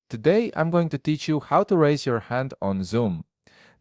Today, I'm going to teach you how to raise your hand on Zoom.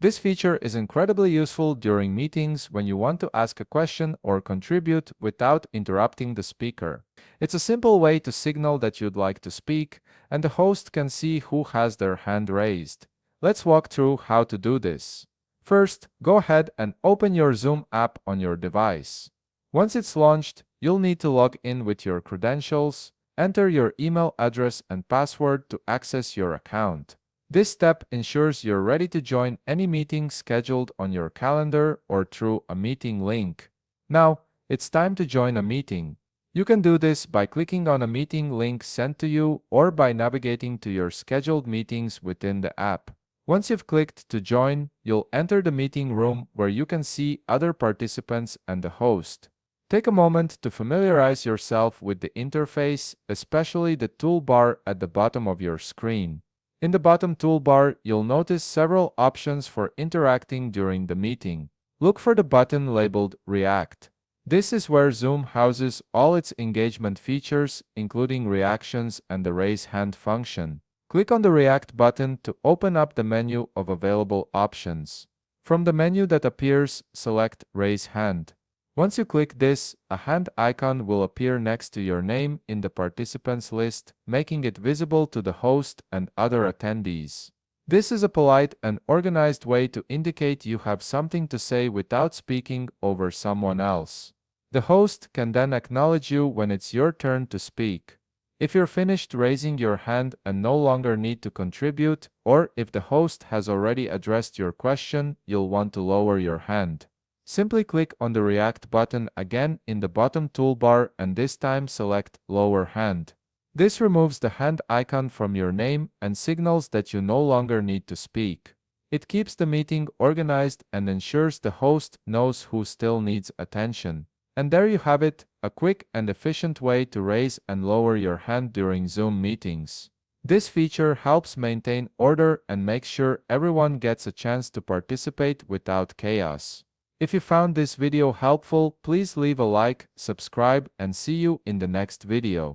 This feature is incredibly useful during meetings when you want to ask a question or contribute without interrupting the speaker. It's a simple way to signal that you'd like to speak, and the host can see who has their hand raised. Let's walk through how to do this. First, go ahead and open your Zoom app on your device. Once it's launched, you'll need to log in with your credentials. Enter your email address and password to access your account. This step ensures you're ready to join any meeting scheduled on your calendar or through a meeting link. Now, it's time to join a meeting. You can do this by clicking on a meeting link sent to you or by navigating to your scheduled meetings within the app. Once you've clicked to join, you'll enter the meeting room where you can see other participants and the host. Take a moment to familiarize yourself with the interface, especially the toolbar at the bottom of your screen. In the bottom toolbar, you'll notice several options for interacting during the meeting. Look for the button labeled React. This is where Zoom houses all its engagement features, including reactions and the raise hand function. Click on the React button to open up the menu of available options. From the menu that appears, select Raise Hand. Once you click this, a hand icon will appear next to your name in the participants list, making it visible to the host and other attendees. This is a polite and organized way to indicate you have something to say without speaking over someone else. The host can then acknowledge you when it's your turn to speak. If you're finished raising your hand and no longer need to contribute, or if the host has already addressed your question, you'll want to lower your hand. Simply click on the React button again in the bottom toolbar and this time select Lower Hand. This removes the hand icon from your name and signals that you no longer need to speak. It keeps the meeting organized and ensures the host knows who still needs attention. And there you have it, a quick and efficient way to raise and lower your hand during Zoom meetings. This feature helps maintain order and makes sure everyone gets a chance to participate without chaos. If you found this video helpful, please leave a like, subscribe, and see you in the next video.